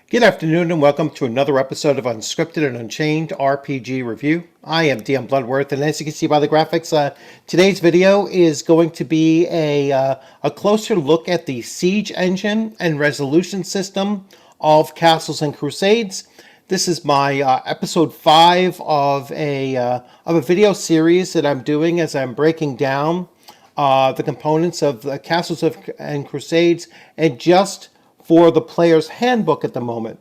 Good afternoon and welcome to another episode of Unscripted and Unchained RPG Review. I am DM Bluddworth, and as you can see by the graphics, today's video is going to be a closer look at the siege engine and resolution system of Castles and Crusades. This is my episode 5 of a video series that I'm doing as I'm breaking down the components of the and Crusades, and just for the player's handbook at the moment.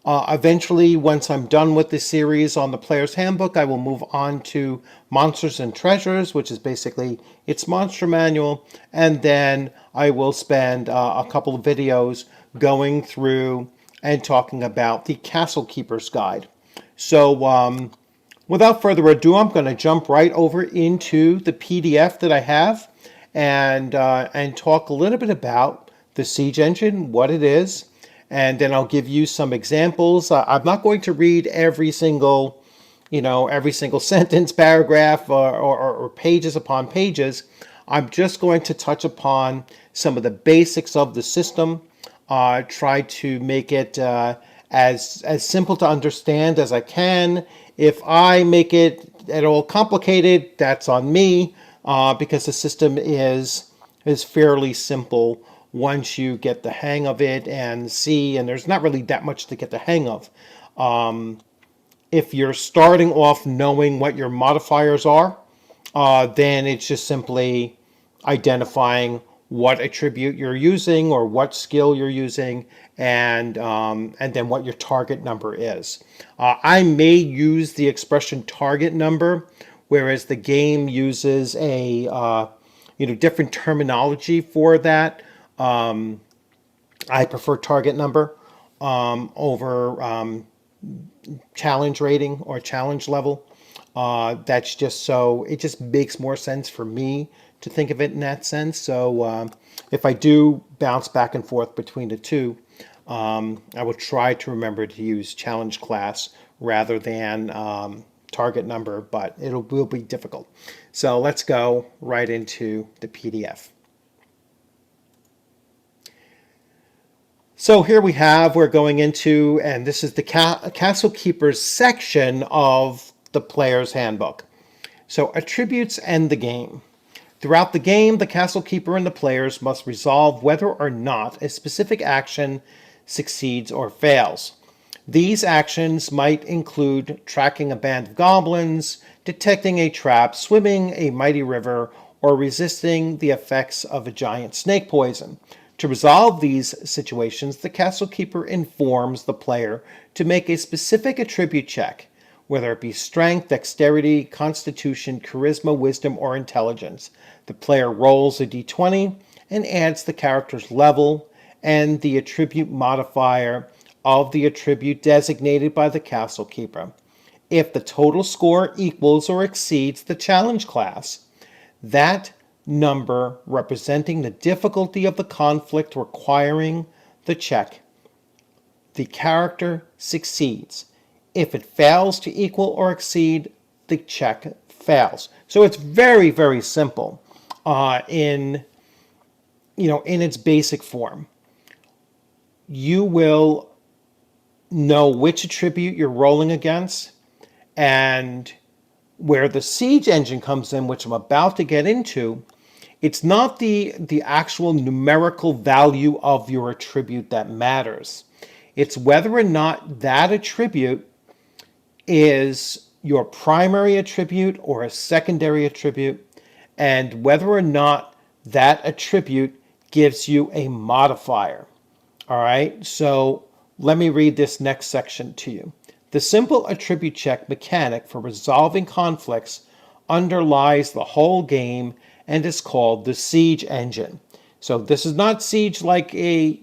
Eventually, once I'm done with this series on the player's handbook, I will move on to Monsters and Treasures, which is basically its monster manual, and then I will spend a couple of videos going through and talking about the Castle Keeper's Guide. So without further ado, I'm going to jump right over into the PDF that I have and talk a little bit about the siege engine, what it is, and then I'll give you some examples. I'm not going to read every single sentence, paragraph, or pages upon pages. I'm just going to touch upon some of the basics of the system, try to make it as simple to understand as I can. If I make it at all complicated, that's on me, because the system is fairly simple once you get the hang of it and there's not really that much to get the hang of. If you're starting off knowing what your modifiers are, then it's just simply identifying what attribute you're using or what skill you're using, and then what your target number is. I may use the expression target number, whereas the game uses a different terminology for that. I prefer target number over challenge rating or challenge level. That's just so it just makes more sense for me to think of it in that sense. So if I do bounce back and forth between the two, I will try to remember to use challenge class rather than target number, but will be difficult. So let's go right into the PDF. So here we're going into, and this is the Castle Keeper's section of the player's handbook. So attributes end the game. Throughout the game, the Castle Keeper and the players must resolve whether or not a specific action succeeds or fails. These actions might include tracking a band of goblins, detecting a trap, swimming a mighty river, or resisting the effects of a giant snake poison. To resolve these situations, the Castle Keeper informs the player to make a specific attribute check, whether it be strength, dexterity, constitution, charisma, wisdom, or intelligence. The player rolls a d20 and adds the character's level and the attribute modifier of the attribute designated by the Castle Keeper. If the total score equals or exceeds the challenge class, that number representing the difficulty of the conflict requiring the check, the character succeeds. If it fails to equal or exceed, the check fails. So it's very, very simple in its basic form. You will know which attribute you're rolling against, and where the siege engine comes in, which I'm about to get into, it's not the actual numerical value of your attribute that matters. It's whether or not that attribute is your primary attribute or a secondary attribute, and whether or not that attribute gives you a modifier. All right, so let me read this next section to you. The simple attribute check mechanic for resolving conflicts underlies the whole game and is called the siege engine. So this is not siege like a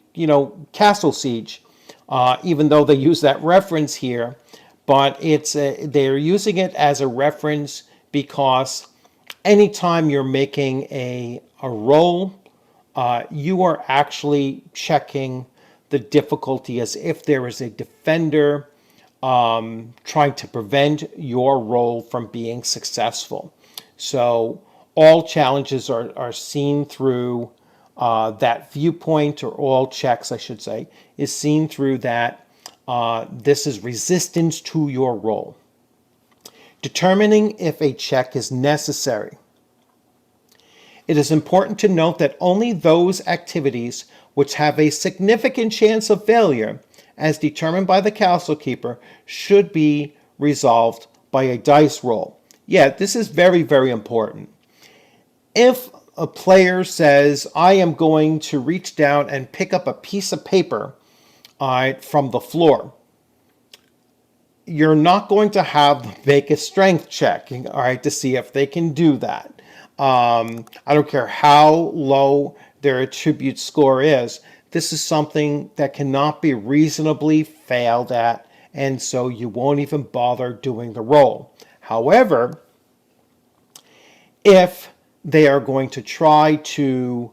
castle siege, even though they use that reference here, but they're using it as a reference because anytime you're making a roll, you are actually checking the difficulty as if there is a defender trying to prevent your roll from being successful. So all challenges are seen through that viewpoint, or all checks, I should say, is seen through that This is resistance to your roll. Determining if a check is necessary. It is important to note that only those activities which have a significant chance of failure, as determined by the castle keeper, should be resolved by a dice roll. Yeah, this is very, very important. If a player says, I am going to reach down and pick up a piece of paper from the floor, you're not going to have them make a strength check, all right, to see if they can do that. I don't care how low their attribute score is. This is something that cannot be reasonably failed at, and so you won't even bother doing the roll. However, if they are going to try to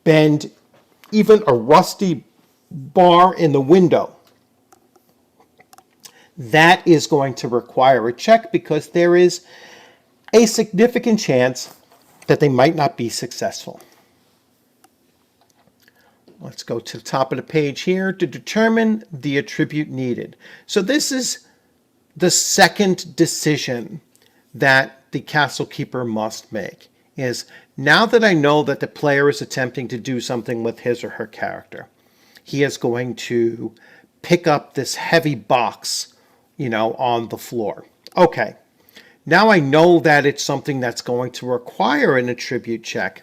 bend even a rusty bar in the window, that is going to require a check because there is a significant chance that they might not be successful. Let's go to the top of the page here to determine the attribute needed. So this is the second decision that the castle keeper must make, is now that I know that the player is attempting to do something with his or her character, he is going to pick up this heavy box, on the floor. Okay, now I know that it's something that's going to require an attribute check.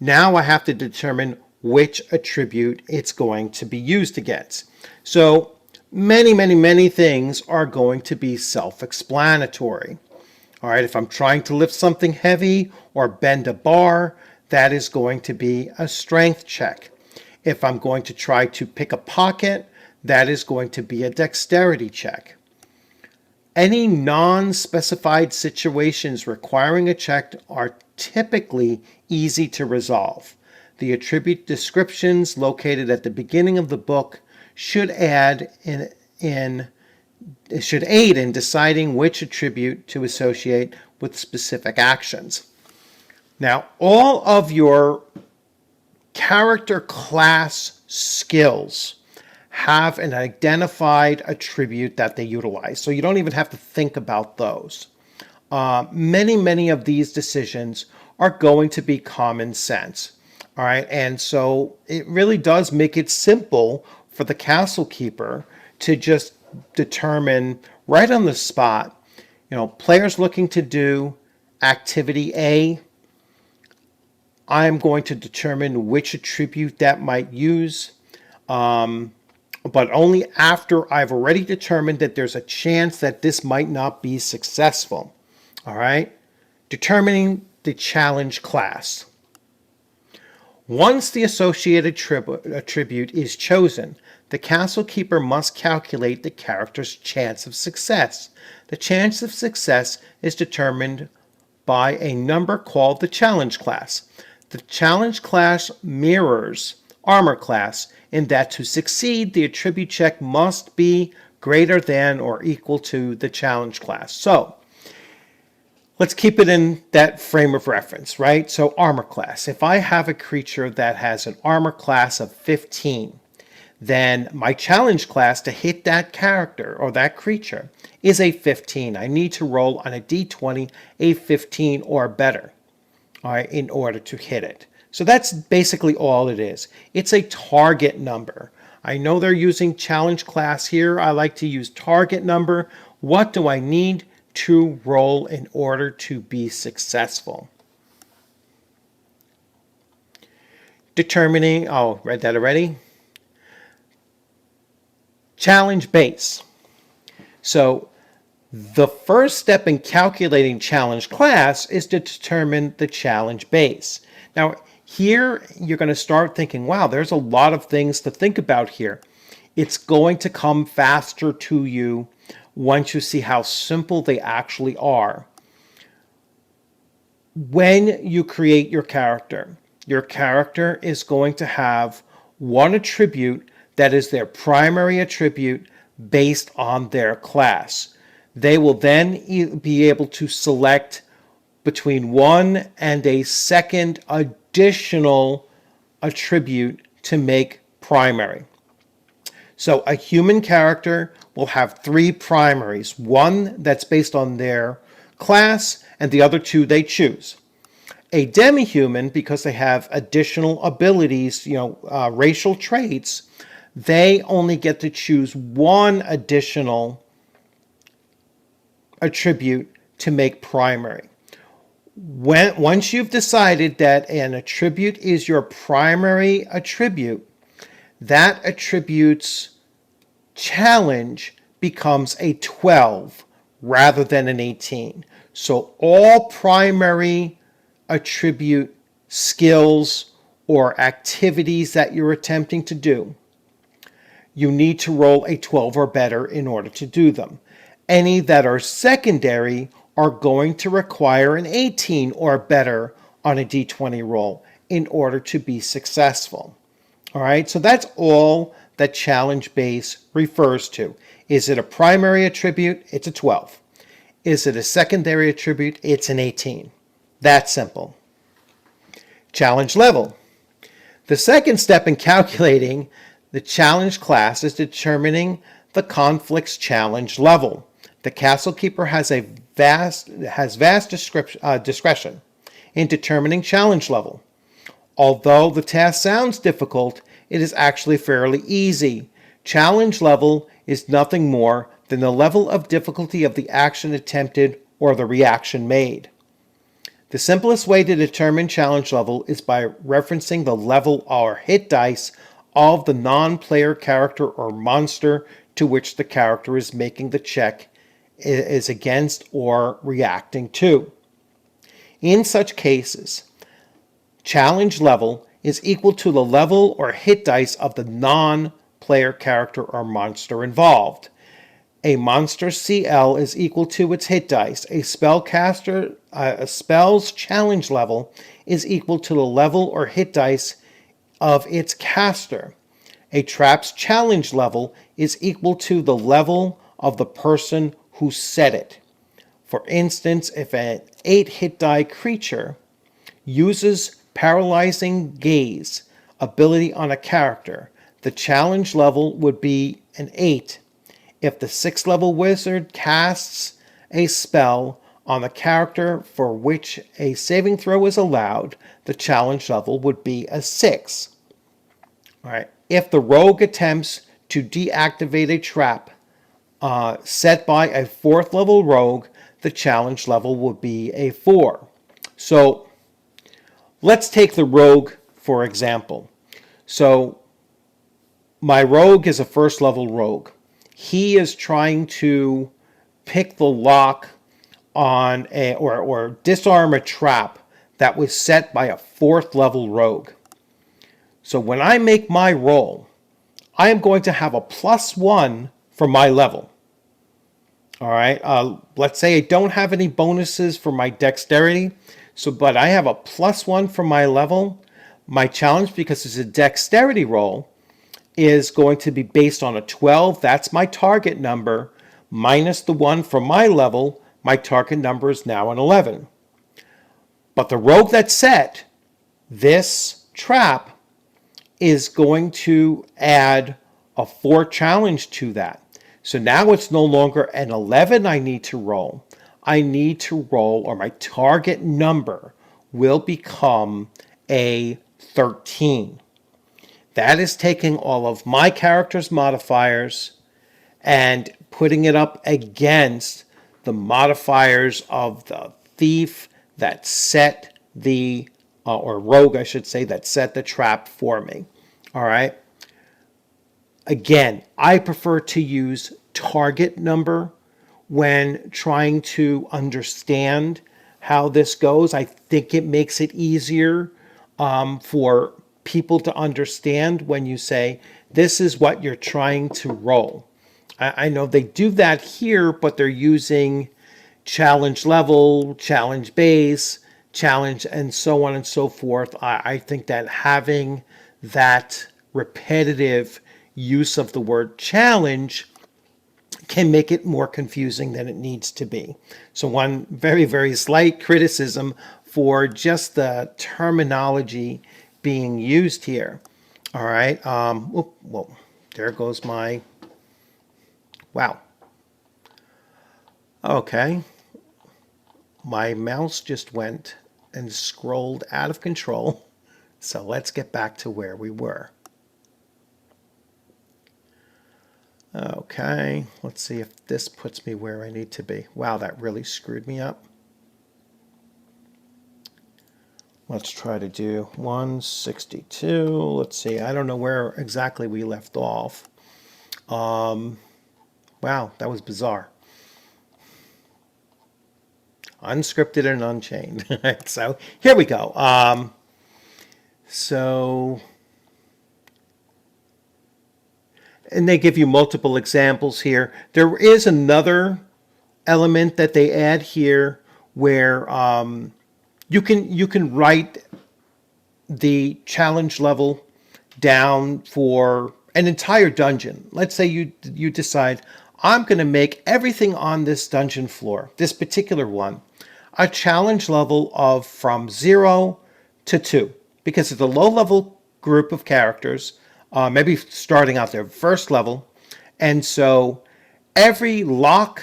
Now I have to determine which attribute it's going to be used against. So many things are going to be self-explanatory. All right, if I'm trying to lift something heavy or bend a bar, that is going to be a strength check. If I'm going to try to pick a pocket, that is going to be a dexterity check. Any non-specified situations requiring a check are typically easy to resolve. The attribute descriptions located at the beginning of the book should aid in deciding which attribute to associate with specific actions. Now, all of your character class skills have an identified attribute that they utilize, so you don't even have to think about those. Many of these decisions are going to be common sense. All right, and so it really does make it simple for the castle keeper to just determine right on the spot, players looking to do activity A, I'm going to determine which attribute that might use, but only after I've already determined that there's a chance that this might not be successful. All right, determining the challenge class. Once the associated attribute is chosen, the castle keeper must calculate the character's chance of success. The chance of success is determined by a number called the challenge class. The challenge class mirrors armor class in that to succeed, the attribute check must be greater than or equal to the challenge class. So let's keep it in that frame of reference, right? So armor class. If I have a creature that has an armor class of 15, then my challenge class to hit that character or that creature is a 15. I need to roll on a d20 a 15 or better, all right, in order to hit it. So that's basically all it is. It's a target number. I know they're using challenge class here. I like to use target number. What do I need to roll in order to be successful? Determining, read that already. Challenge base. So the first step in calculating challenge class is to determine the challenge base. Now, here you're going to start thinking, wow, there's a lot of things to think about here. It's going to come faster to you once you see how simple they actually are. When you create your character is going to have one attribute that is their primary attribute based on their class. They will then be able to select between one and a second additional attribute to make primary. So a human character will have 3 primaries, one that's based on their class and the other 2 they choose. A demi-human, because they have additional abilities, racial traits, they only get to choose 1 additional attribute to make primary. Once you've decided that an attribute is your primary attribute, that attribute's challenge becomes a 12 rather than an 18. So all primary attribute skills or activities that you're attempting to do, you need to roll a 12 or better in order to do them. Any that are secondary are going to require an 18 or better on a d20 roll in order to be successful. All right, so that's all that challenge base refers to. Is it a primary attribute? It's a 12. Is it a secondary attribute? It's an 18. That's simple. Challenge level. The second step in calculating the challenge class is determining the conflict's challenge level. The Castle Keeper has vast discretion in determining challenge level. Although the task sounds difficult, it is actually fairly easy. Challenge level is nothing more than the level of difficulty of the action attempted or the reaction made. The simplest way to determine challenge level is by referencing the level or hit dice of the non-player character or monster to which the character is making the check is against or reacting to. In such cases, challenge level is equal to the level or hit dice of the non-player character or monster involved. A monster CL is equal to its hit dice. A spell's challenge level is equal to the level or hit dice of its caster. A trap's challenge level is equal to the level of the person who set it. For instance, if an 8 hit die creature uses paralyzing gaze ability on a character, the challenge level would be an 8. If the 6th level wizard casts a spell on a character for which a saving throw is allowed, the challenge level would be a 6. All right. If the rogue attempts to deactivate a trap set by a 4th level rogue, the challenge level would be a 4. So let's take the rogue for example. So my rogue is a 1st level rogue. He is trying to pick the lock on or disarm a trap that was set by a 4th level rogue. So when I make my roll, I am going to have a +1 for my level. All right. Let's say I don't have any bonuses for my dexterity, but I have a +1 for my level. My challenge, because it's a dexterity roll, is going to be based on a 12. That's my target number, minus the 1 from my level. My target number is now an 11. But the rogue that set this trap is going to add a 4 challenge to that. So now it's no longer an 11 I need to roll. I need to roll, or my target number will become a 13. That is taking all of my character's modifiers and putting it up against the modifiers of the thief that set the, or rogue I should say, that set the trap for me. All right. Again, I prefer to use target number when trying to understand how this goes. I think it makes it easier for people to understand when you say, this is what you're trying to roll. I know they do that here, but they're using challenge level, challenge base, challenge, and so on and so forth. I think that having that repetitive use of the word challenge can make it more confusing than it needs to be. So one very, very slight criticism for just the terminology being used here. All right. Well, there goes my, wow. Okay. My mouse just went and scrolled out of control. So let's get back to where we were. Okay, let's see if this puts me where I need to be. Wow, that really screwed me up. Let's try to do 162. Let's see, I don't know where exactly we left off. Wow, that was bizarre. Unscripted and Unchained. So here we go. And they give you multiple examples here. There is another element that they add here where you can write the challenge level down for an entire dungeon. Let's say you decide, I'm going to make everything on this dungeon floor, this particular one, a challenge level of from 0 to 2, because it's a low-level group of characters, maybe starting out their first level, and so every lock,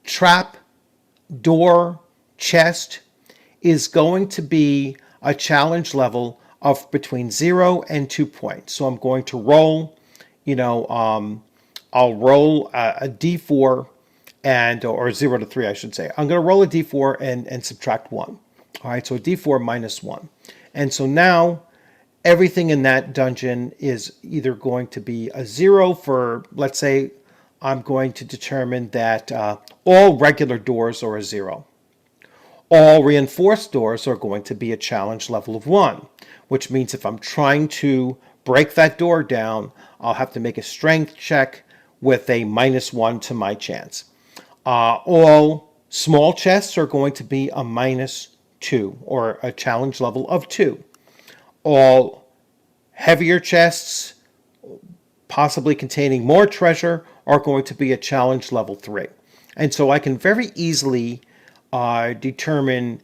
trap, door, chest is going to be a challenge level of between 0 and 2 points. So I'm going to roll, I'll roll a d4 or 0 to 3, I should say. I'm going to roll a d4 and subtract 1. All right, so a d4 minus 1. And so now everything in that dungeon is either going to be a 0 for, let's say, I'm going to determine that all regular doors are a 0. All reinforced doors are going to be a challenge level of 1, which means if I'm trying to break that door down, I'll have to make a strength check with a -1 to my chance. All small chests are going to be a -2 or a challenge level of 2. All heavier chests, possibly containing more treasure, are going to be a challenge level 3. And so I can very easily determine,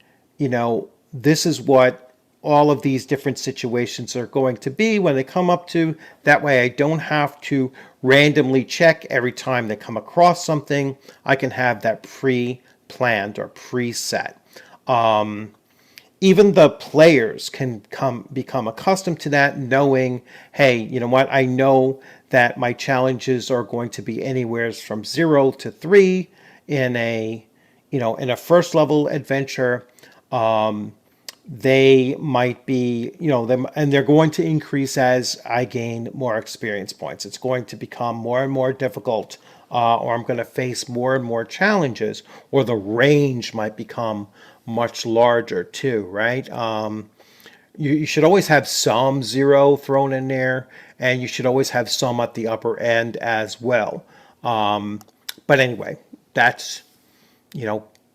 this is what all of these different situations are going to be when they come up to. That way I don't have to randomly check every time they come across something. I can have that pre-planned or preset. Even the players can become accustomed to that, knowing, hey, you know what, I know that my challenges are going to be anywhere from 0 to 3 in a first level adventure. They might be, and they're going to increase as I gain more experience points. It's going to become more and more difficult, or I'm going to face more and more challenges, or the range might become much larger too, right? You should always have some 0 thrown in there, and you should always have some at the upper end as well. But anyway, that's,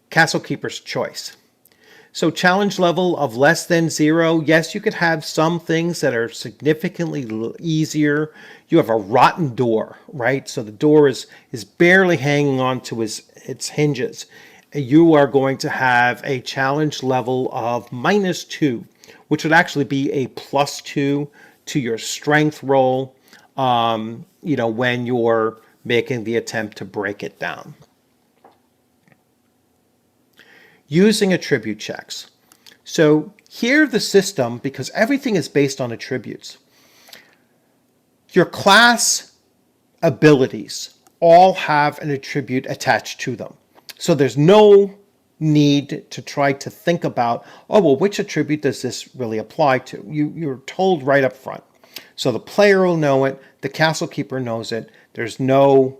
Castle Keeper's choice. So challenge level of less than 0. Yes, you could have some things that are significantly easier. You have a rotten door, right? So the door is barely hanging on to its hinges. You are going to have a challenge level of -2, which would actually be a +2 to your strength roll, when you're making the attempt to break it down. Using attribute checks. So here the system, because everything is based on attributes, your class abilities all have an attribute attached to them. So there's no need to try to think about, which attribute does this really apply to? You're told right up front. So the player will know it, the castle keeper knows it, there's no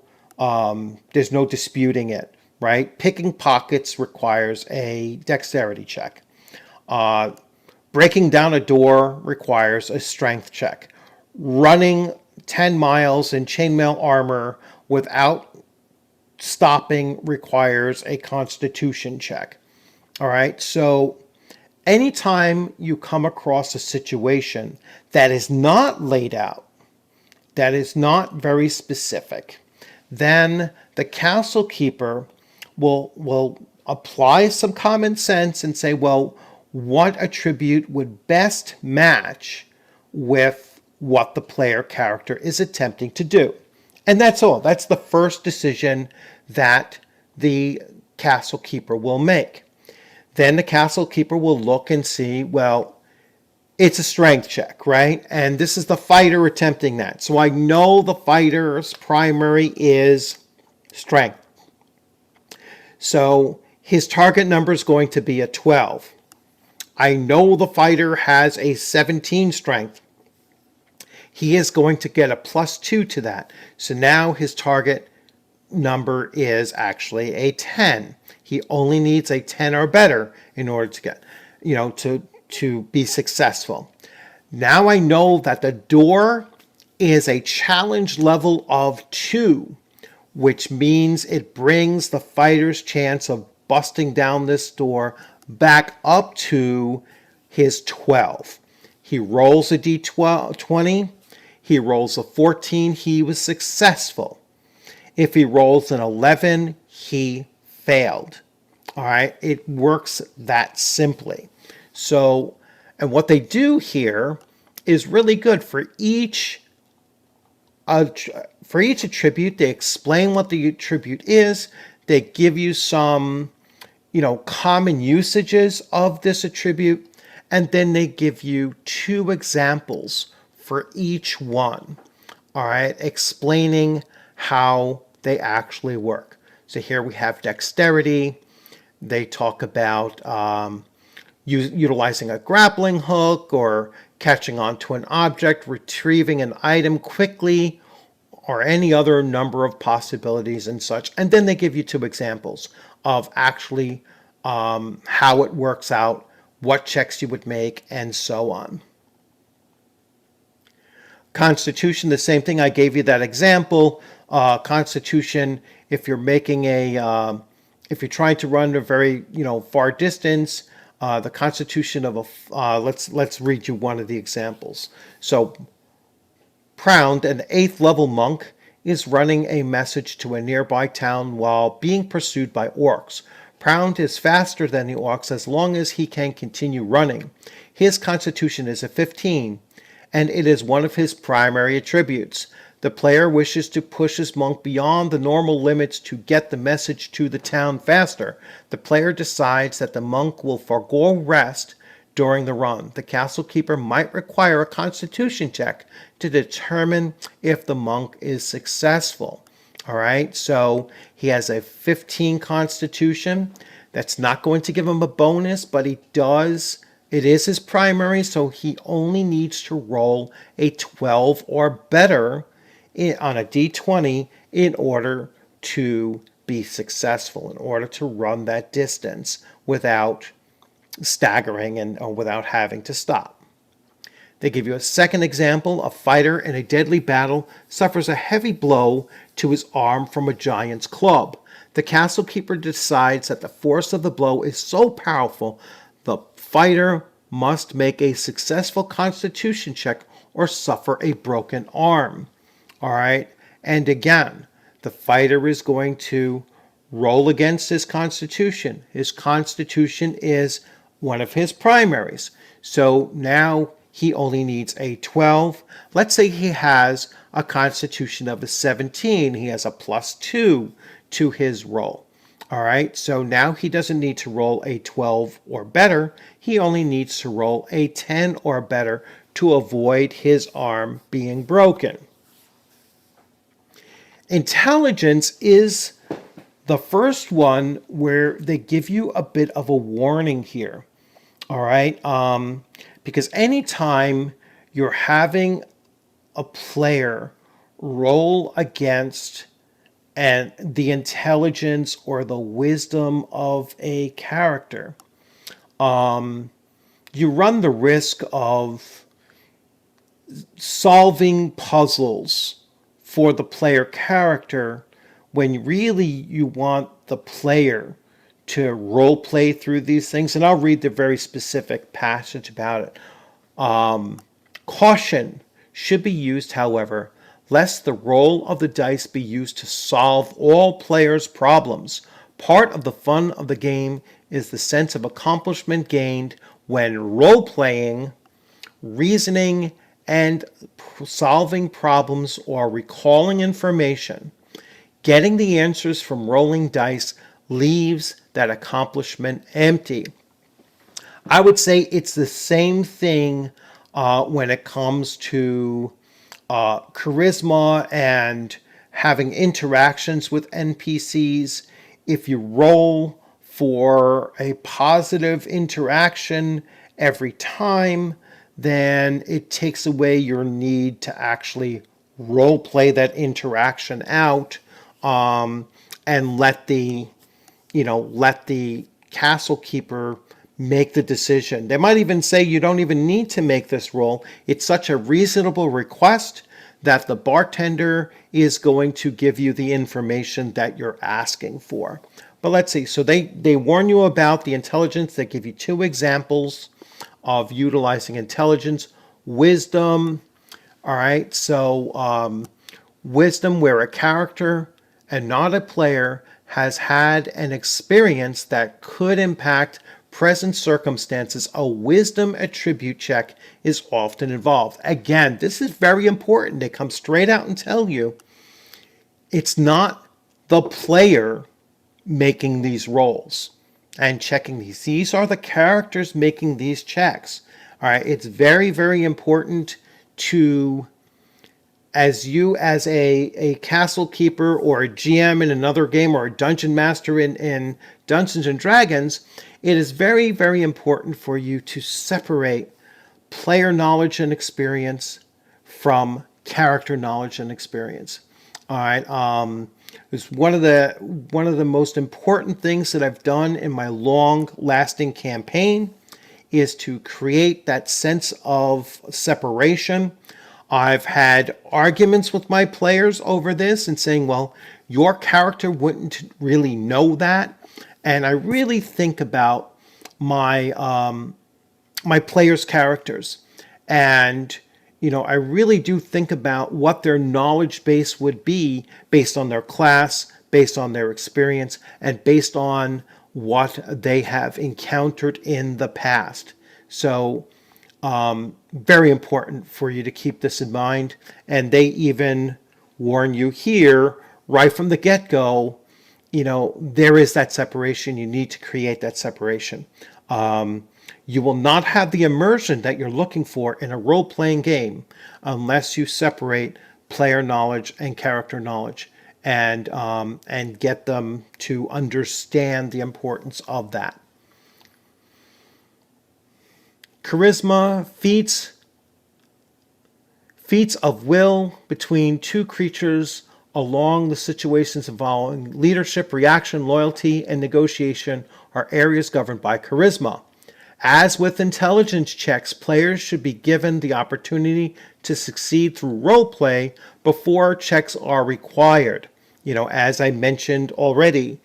disputing it. Right? Picking pockets requires a dexterity check. Breaking down a door requires a strength check. Running 10 miles in chainmail armor without stopping requires a constitution check. All right? So anytime you come across a situation that is not laid out, that is not very specific, then the castle keeper will apply some common sense and say, well, what attribute would best match with what the player character is attempting to do. And that's all. That's the first decision that the castle keeper will make. Then the castle keeper will look and see, well, it's a strength check, right? And this is the fighter attempting that. So I know the fighter's primary is strength. So his target number is going to be a 12. I know the fighter has a 17 strength. He is going to get a +2 to that. So now his target number is actually a 10. He only needs a 10 or better in order to get, to be successful. Now I know that the door is a challenge level of 2, which means it brings the fighter's chance of busting down this door back up to his 12. He rolls a d20. He rolls a 14. He was successful. If he rolls an 11, he failed. All right, it works that simply. So, and what they do here is really good. For each attribute, they explain what the attribute is. They give you some, common usages of this attribute, and then they give you 2 examples for each one. All right, explaining how they actually work. So here we have dexterity. They talk about utilizing a grappling hook or catching onto an object, retrieving an item quickly, or any other number of possibilities and such. And then they give you 2 examples of actually how it works out, what checks you would make, and so on. Constitution, the same thing. I gave you that example. Constitution, if you're making if you're trying to run a very far distance, the constitution of a let's read you one of the examples. So Pround, an 8th level monk, is running a message to a nearby town while being pursued by orcs. Pround is faster than the orcs as long as he can continue running. His constitution is a 15, and it is one of his primary attributes. The player wishes to push his monk beyond the normal limits to get the message to the town faster. The player decides that the monk will forego rest during the run. The castle keeper might require a constitution check to determine if the monk is successful. All right, so he has a 15 constitution. That's not going to give him a bonus, but it is his primary, so he only needs to roll a 12 or better on a d20 in order to be successful, in order to run that distance without staggering or without having to stop. They give you a second example. A fighter in a deadly battle suffers a heavy blow to his arm from a giant's club. The castle keeper decides that the force of the blow is so powerful, the fighter must make a successful constitution check or suffer a broken arm. All right, and again, the fighter is going to roll against his constitution. His constitution is one of his primaries. So now he only needs a 12. Let's say he has a constitution of a 17. He has a +2 to his roll. All right, so now he doesn't need to roll a 12 or better. He only needs to roll a 10 or better to avoid his arm being broken. Intelligence is the first one where they give you a bit of a warning here. All right, because anytime you're having a player roll against the intelligence or the wisdom of a character, you run the risk of solving puzzles for the player character when really you want the player to role play through these things. And I'll read the very specific passage about it. Caution should be used, however, lest the roll of the dice be used to solve all players' problems. Part of the fun of the game is the sense of accomplishment gained when role-playing, reasoning, and solving problems or recalling information, getting the answers from rolling dice leaves that accomplishment empty. I would say it's the same thing when it comes to charisma and having interactions with NPCs. If you roll for a positive interaction every time, then it takes away your need to actually role play that interaction out, and let the castle keeper make the decision. They might even say you don't even need to make this roll. It's such a reasonable request that the bartender is going to give you the information that you're asking for. But let's see. So they warn you about the intelligence. They give you 2 examples of utilizing intelligence. Wisdom. All right. So wisdom, where a character and not a player has had an experience that could impact present circumstances, a wisdom attribute check is often involved. Again, this is very important. They come straight out and tell you it's not the player making these rolls and checking these. These are the characters making these checks. All right, it's very, very important to, as a castle keeper or a GM in another game or a dungeon master in Dungeons and Dragons, it is very, very important for you to separate player knowledge and experience from character knowledge and experience. All right. It's one of the most important things that I've done in my long-lasting campaign is to create that sense of separation. I've had arguments with my players over this and saying, well, your character wouldn't really know that. And I really think about my my players' characters. And, I really do think about what their knowledge base would be based on their class, based on their experience, and based on what they have encountered in the past. So, very important for you to keep this in mind. And they even warn you here right from the get-go, there is that separation. You need to create that separation. You will not have the immersion that you're looking for in a role-playing game unless you separate player knowledge and character knowledge and get them to understand the importance of that. Charisma, feats of will between 2 creatures along the situations involving leadership, reaction, loyalty, and negotiation are areas governed by charisma. As with intelligence checks, players should be given the opportunity to succeed through roleplay before checks are required. As I mentioned already,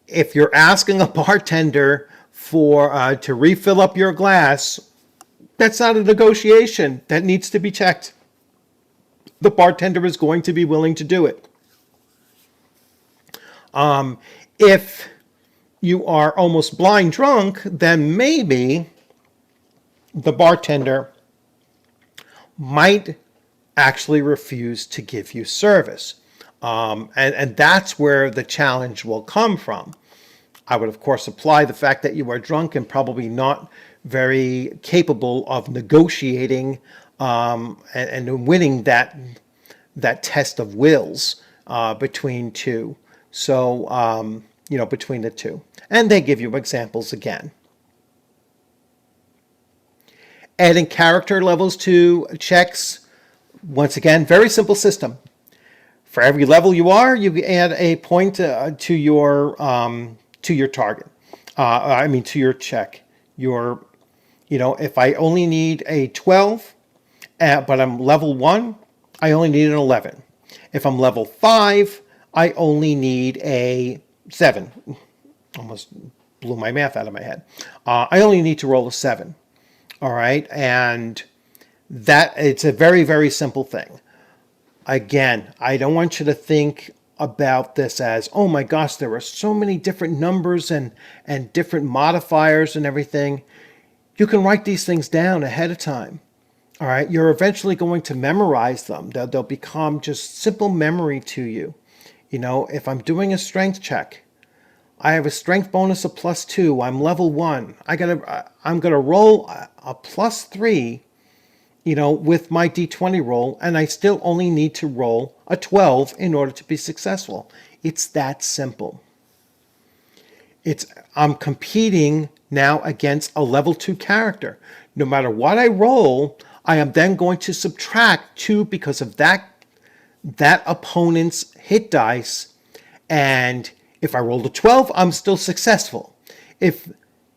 if you're asking a bartender to refill up your glass, that's not a negotiation. That needs to be checked. The bartender is going to be willing to do it. If you are almost blind drunk, then maybe the bartender might actually refuse to give you service. And that's where the challenge will come from. I would, of course, apply the fact that you are drunk and probably not very capable of negotiating and winning that test of wills between 2. So, between the 2. And they give you examples again. Adding character levels to checks. Once again, very simple system. For every level you are, you add a point to your target. To your check. If I only need a 12, but I'm level 1, I only need an 11. If I'm level 5, I only need a 7. Almost blew my math out of my head. I only need to roll a 7. All right. And it's a very, very simple thing. Again, I don't want you to think about this as, oh my gosh, there are so many different numbers and different modifiers and everything. You can write these things down ahead of time. All right, you're eventually going to memorize them. They'll become just simple memory to you. You know, if I'm doing a strength check, I have a strength bonus of +2. I'm level 1. I'm gonna roll a +3, you know, with my d20 roll, and I still only need to roll a 12 in order to be successful. It's that simple. I'm competing now against a level 2 character. No matter what I roll, I am then going to subtract 2 because of that opponent's hit dice. And if I rolled a 12, I'm still successful. If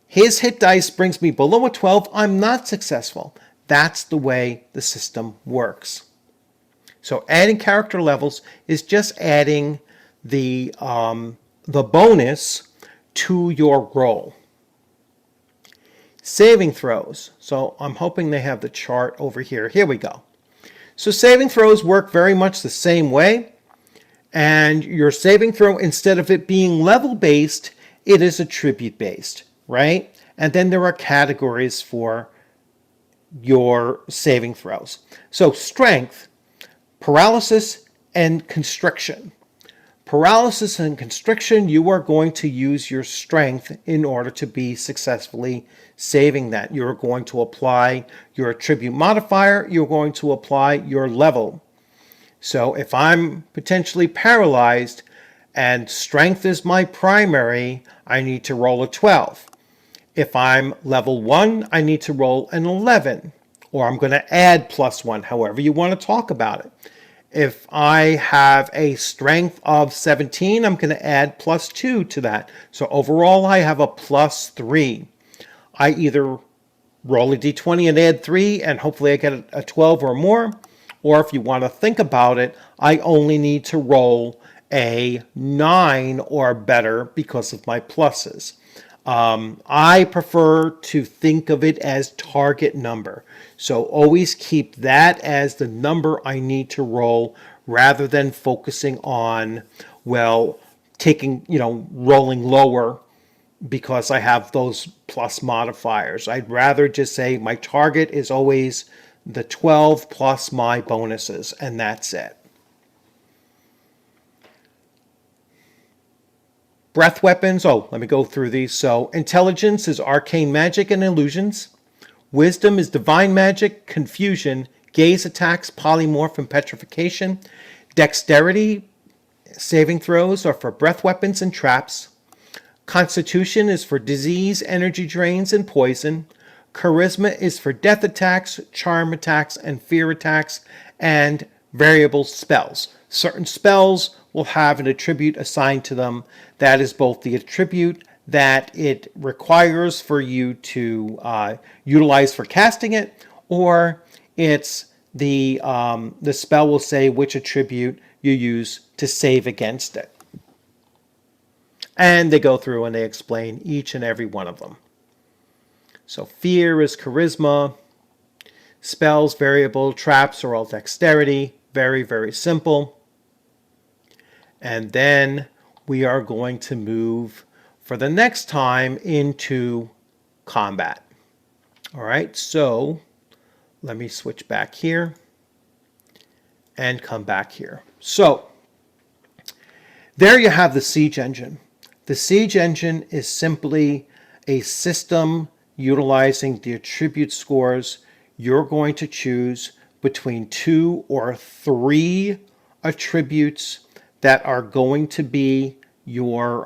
his hit dice brings me below a 12, I'm not successful. That's the way the system works. So adding character levels is just adding the bonus to your roll. Saving throws. So I'm hoping they have the chart over here. Here we go. So saving throws work very much the same way. And your saving throw, instead of it being level based, it is attribute based, right? And then there are categories for your saving throws. So strength, paralysis, and constriction. Paralysis and constriction, you are going to use your strength in order to be successfully saving that. You're going to apply your attribute modifier. You're going to apply your level. So if I'm potentially paralyzed and strength is my primary, I need to roll a 12. If I'm level 1, I need to roll an 11, or I'm going to add +1, however you want to talk about it. If I have a strength of 17, I'm going to add +2 to that. So overall, I have a +3. I either roll a d20 and add 3, and hopefully I get a 12 or more. Or if you want to think about it, I only need to roll a 9 or better because of my pluses. I prefer to think of it as target number. So always keep that as the number I need to roll rather than focusing on, well, rolling lower because I have those plus modifiers. I'd rather just say my target is always the 12 plus my bonuses, and that's it. Breath weapons, let me go through these. So intelligence is arcane magic and illusions. Wisdom is divine magic, confusion, gaze attacks, polymorph, and petrification. Dexterity saving throws are for breath weapons and traps. Constitution is for disease, energy drains, and poison. Charisma is for death attacks, charm attacks, and fear attacks, and variable spells. Certain spells will have an attribute assigned to them. That is both the attribute that it requires for you to utilize for casting it, or it's the spell will say which attribute you use to save against it. And they go through and they explain each and every one of them. So fear is charisma. Spells, variable, traps are all dexterity. Very, very simple. And then we are going to move for the next time into combat. All right, so let me switch back here and come back here. So there you have the siege engine. The siege engine is simply a system utilizing the attribute scores. You're going to choose between 2 or 3 attributes that are going to be your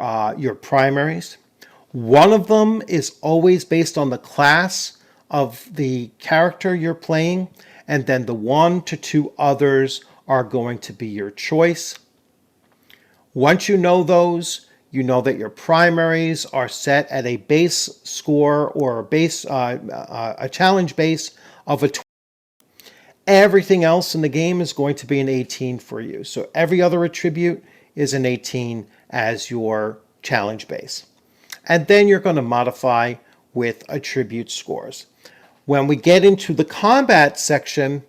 primaries. One of them is always based on the class of the character you're playing, and then the 1 to 2 others are going to be your choice. Once you know those, you know that your primaries are set at a base score or a challenge base of a 20. Everything else in the game is going to be an 18 for you. So every other attribute is an 18 as your challenge base. And then you're going to modify with attribute scores. When we get into the combat section,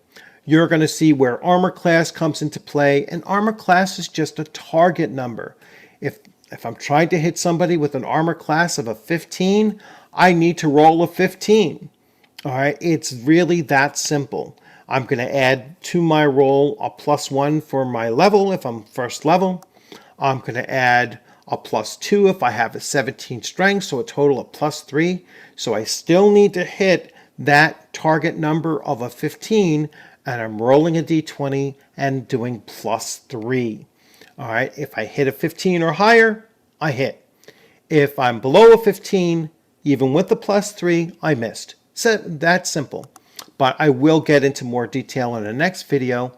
you're going to see where armor class comes into play. And armor class is just a target number. If I'm trying to hit somebody with an armor class of a 15, I need to roll a 15. All right, it's really that simple. I'm going to add to my roll a +1 for my level if I'm first level. I'm going to add a +2 if I have a 17 strength, so a total of +3. So I still need to hit that target number of a 15, and I'm rolling a d20 and doing +3. All right, if I hit a 15 or higher, I hit. If I'm below a 15, even with the +3, I missed. So that's simple. But I will get into more detail in the next video,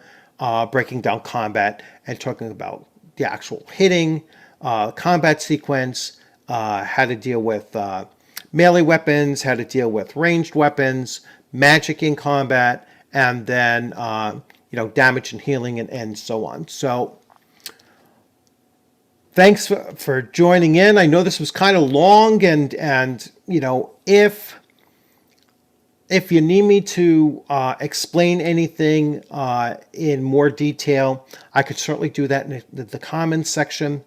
breaking down combat and talking about the actual hitting, combat sequence, how to deal with melee weapons, how to deal with ranged weapons, magic in combat, and then damage and healing and so on. So thanks for joining in. I know this was kind of long, and if you need me to explain anything in more detail, I could certainly do that in the comments section.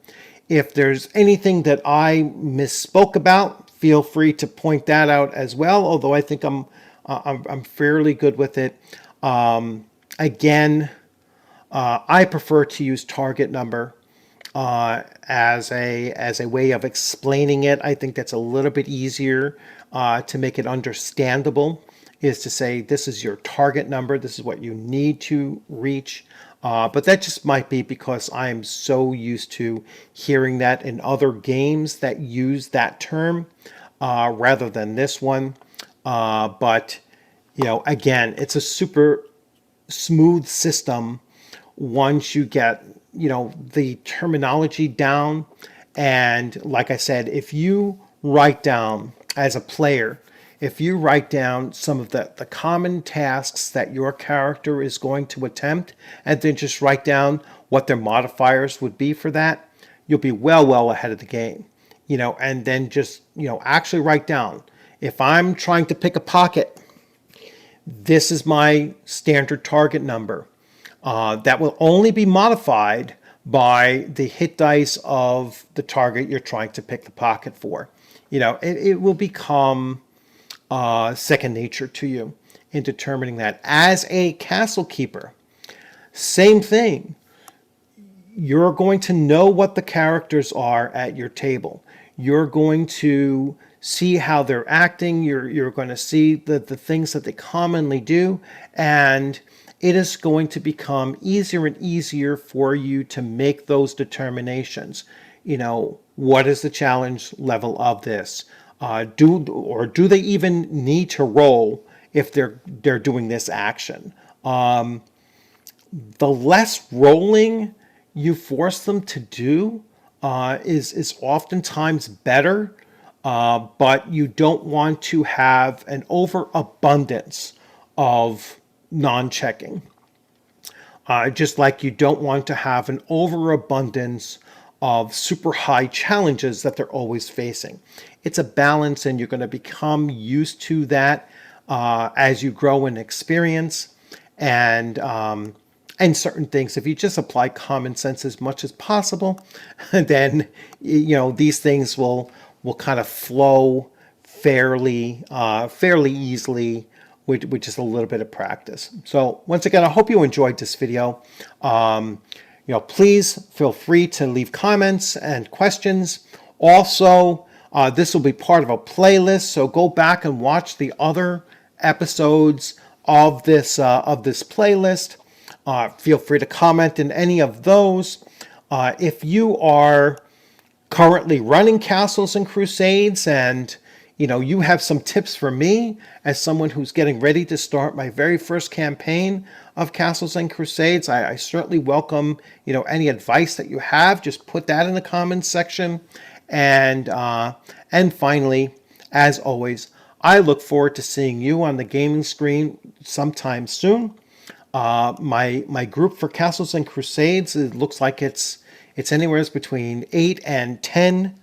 If there's anything that I misspoke about, feel free to point that out as well. Although I think I'm fairly good with it. Again, I prefer to use target number as a way of explaining it. I think that's a little bit easier to make it understandable, is to say this is your target number, this is what you need to reach. But that just might be because I'm so used to hearing that in other games that use that term rather than this one. But again, it's a super smooth system once you get the terminology down. And like I said, if you write down as a player, if you write down some of the common tasks that your character is going to attempt, and then just write down what their modifiers would be for that, you'll be well ahead of the game. And then just actually write down, if I'm trying to pick a pocket, this is my standard target number. That will only be modified by the hit dice of the target you're trying to pick the pocket for. It will become second nature to you in determining that. As a castle keeper, same thing. You're going to know what the characters are at your table. You're going to see how they're acting. You're going to see the things that they commonly do. And it is going to become easier and easier for you to make those determinations. What is the challenge level of this? Do they even need to roll if they're doing this action? The less rolling you force them to do is oftentimes better, but you don't want to have an overabundance of non-checking. Just like you don't want to have an overabundance of super high challenges that they're always facing. It's a balance, and you're going to become used to that as you grow in experience and certain things. If you just apply common sense as much as possible, then these things will kind of flow fairly easily with just a little bit of practice. So once again, I hope you enjoyed this video. Please feel free to leave comments and questions. Also, this will be part of a playlist, so go back and watch the other episodes of this playlist. Feel free to comment in any of those. If you are currently running Castles and Crusades, and you have some tips for me as someone who's getting ready to start my very first campaign of Castles and Crusades, I certainly welcome any advice that you have. Just put that in the comments section. And finally, as always, I look forward to seeing you on the gaming screen sometime soon. My group for Castles and Crusades, it looks like it's anywhere between 8 and 10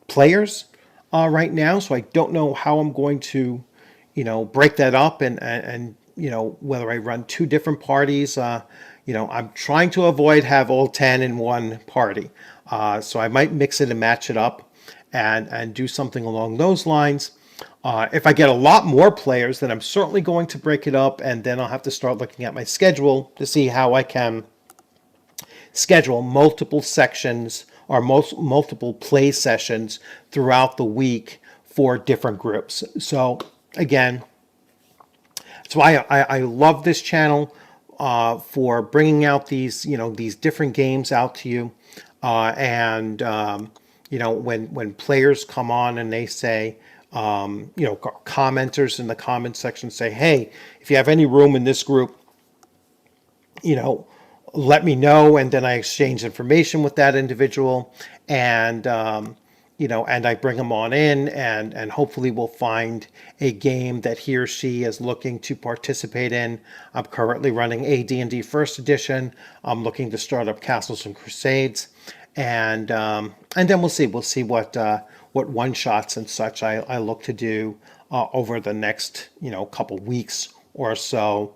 players right now. So I don't know how I'm going to break that up and whether I run 2 different parties. I'm trying to avoid have all 10 in one party. So I might mix it and match it up and do something along those lines. If I get a lot more players, then I'm certainly going to break it up, and then I'll have to start looking at my schedule to see how I can schedule multiple sections or multiple play sessions throughout the week for different groups. So again, that's why I love this channel, for bringing out these these different games out to you, and when players come on and they say, commenters in the comment section say, hey, if you have any room in this group, let me know, and then I exchange information with that individual, and and I bring them on in, and hopefully we'll find a game that he or she is looking to participate in. I'm currently running AD&D First Edition. I'm looking to start up Castles and Crusades, and then we'll see what one shots and such I look to do over the next couple weeks or so.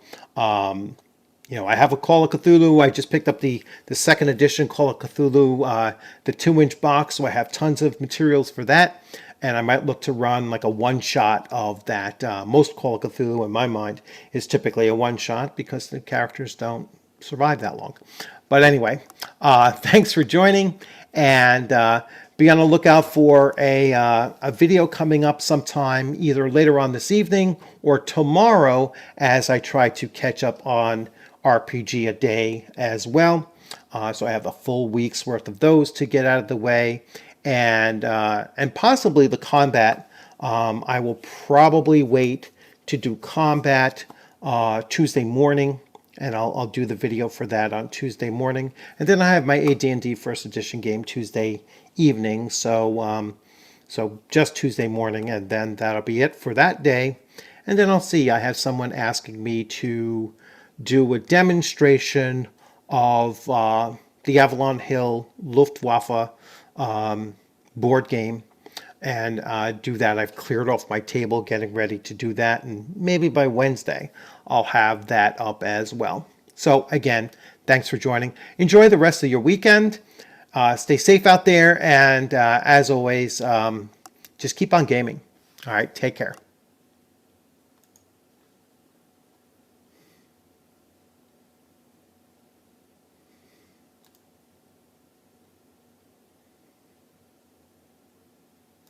I have a Call of Cthulhu. I just picked up the second edition Call of Cthulhu, the 2-inch box, so I have tons of materials for that. And I might look to run like a one-shot of that. Most Call of Cthulhu, in my mind, is typically a one-shot because the characters don't survive that long. But anyway, thanks for joining, and be on the lookout for a video coming up sometime either later on this evening or tomorrow as I try to catch up on RPG a day as well. So I have a full week's worth of those to get out of the way, and possibly the combat. I will probably wait to do combat Tuesday morning, and I'll do the video for that on Tuesday morning, and then I have my AD&D First Edition game Tuesday evening. So just Tuesday morning, and then that'll be it for that day. And then I'll see. I have someone asking me to do a demonstration of the Avalon Hill Luftwaffe board game, and do that. I've cleared off my table getting ready to do that, and maybe by Wednesday I'll have that up as well. So again, thanks for joining. Enjoy the rest of your weekend. Stay safe out there, and as always, just keep on gaming. All right, take care.